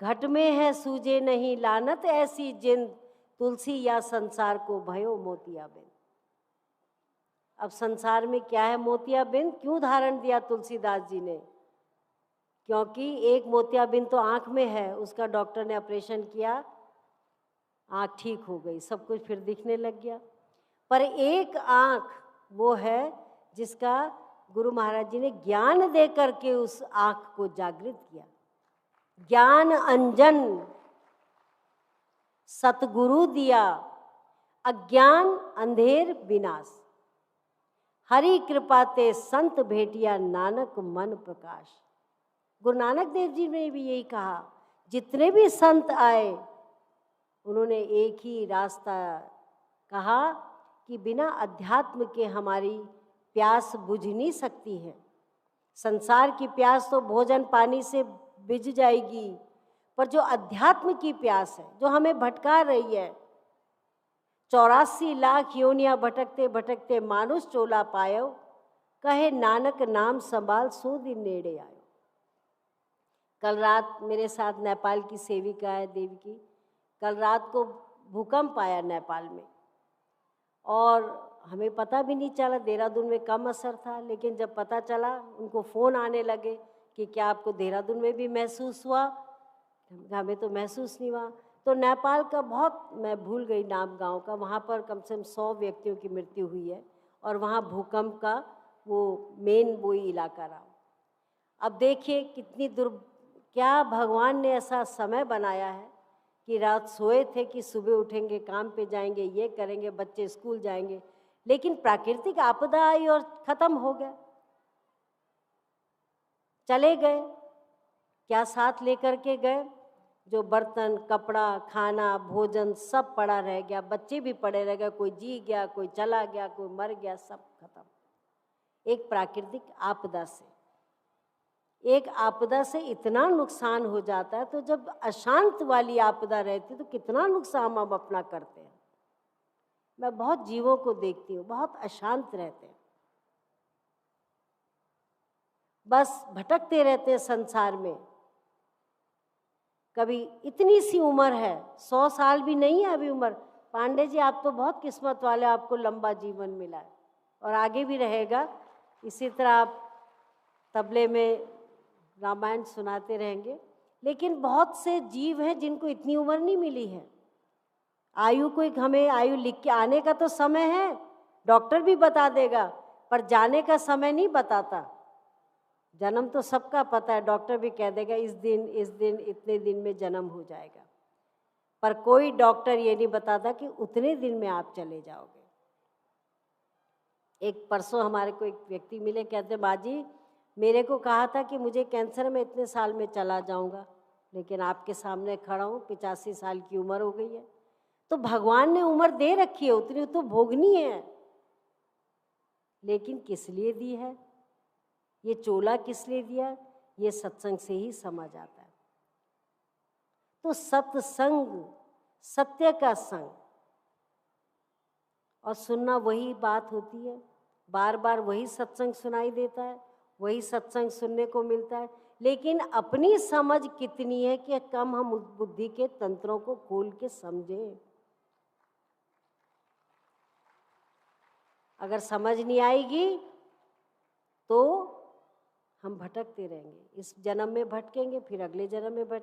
घट में है सूझे नहीं लानत ऐसी जिंद, तुलसी या संसार को भयो मोतियाबिंद। अब संसार में क्या है मोतियाबिंद? क्यों धारण दिया तुलसीदास जी ने? क्योंकि एक मोतियाबिंद तो आँख में है, उसका डॉक्टर ने ऑपरेशन किया, आँख ठीक हो गई, सब कुछ फिर दिखने लग गया। पर एक आँख वो है जिसका गुरु महाराज जी ने ज्ञान दे करके उस आँख को जागृत किया। ज्ञान अंजन सतगुरु दिया, अज्ञान अंधेर विनाश। हरि कृपा ते संत भेटिया नानक मन प्रकाश। गुरु नानक देव जी ने भी यही कहा। जितने भी संत आए उन्होंने एक ही रास्ता कहा कि बिना अध्यात्म के हमारी प्यास बुझ नहीं सकती है। संसार की प्यास तो भोजन पानी से बुझ जाएगी, पर जो अध्यात्म की प्यास है, जो हमें भटका रही है, 84 लाख योनियां भटकते भटकते मानुष चोला पायो, कहे नानक नाम संभाल सो दिन नेड़े आयो। कल रात मेरे साथ नेपाल की सेविका है देवी की, कल रात को भूकंप आया नेपाल में और हमें पता भी नहीं चला। देहरादून में कम असर था, लेकिन जब पता चला उनको फ़ोन आने लगे कि क्या आपको देहरादून में भी महसूस हुआ? हमें तो महसूस नहीं हुआ। तो नेपाल का बहुत, मैं भूल गई नाम गांव का, वहाँ पर कम से कम 100 व्यक्तियों की मृत्यु हुई है और वहाँ भूकंप का वो मेन वही इलाका रहा। अब देखिए कितनी क्या भगवान ने ऐसा समय बनाया है कि रात सोए थे कि सुबह उठेंगे, काम पे जाएंगे, ये करेंगे, बच्चे स्कूल जाएंगे, लेकिन प्राकृतिक आपदा आई और खत्म हो गया, चले गए। क्या साथ लेकर के गए? जो बर्तन, कपड़ा, खाना, भोजन सब पड़ा रह गया, बच्चे भी पड़े रह गए, कोई जी गया, कोई चला गया, कोई मर गया, सब खत्म। एक प्राकृतिक आपदा से, एक आपदा से इतना नुकसान हो जाता है। तो जब अशांत वाली आपदा रहती तो कितना नुकसान हम अपना करते हैं। मैं बहुत जीवों को देखती हूँ, बहुत अशांत रहते हैं, बस भटकते रहते हैं संसार में। कभी इतनी सी उम्र है, 100 साल भी नहीं है अभी उम्र। पांडे जी आप तो बहुत किस्मत वाले, आपको लंबा जीवन मिला है और आगे भी रहेगा। इसी तरह आप तबले में रामायण सुनाते रहेंगे। लेकिन बहुत से जीव हैं जिनको इतनी उम्र नहीं मिली है। आयु को एक हमें आयु लिख के आने का तो समय है, डॉक्टर भी बता देगा, पर जाने का समय नहीं बताता। जन्म तो सबका पता है, डॉक्टर भी कह देगा इस दिन इतने दिन में जन्म हो जाएगा, पर कोई डॉक्टर ये नहीं बताता कि उतने दिन में आप चले जाओगे। एक परसों हमारे को एक व्यक्ति मिले, कहते माँ जी मेरे को कहा था कि मुझे कैंसर में इतने साल में चला जाऊंगा, लेकिन आपके सामने खड़ा हूँ, 85 साल की उम्र हो गई है। तो भगवान ने उम्र दे रखी है, उतनी तो भोगनी है, लेकिन किस लिए दी है, ये चोला किस लिए दिया, ये सत्संग से ही समझ आता है। तो सत्संग, सत्य का संग और सुनना वही बात होती है। बार बार वही सत्संग सुनाई देता है, वही सत्संग सुनने को मिलता है, लेकिन अपनी समझ कितनी है कि कम हम उस बुद्धि के तंत्रों को खोल के समझें। अगर समझ नहीं आएगी तो हम भटकते रहेंगे। इस जन्म में भटकेंगे, फिर अगले जन्म में भटकेंगे।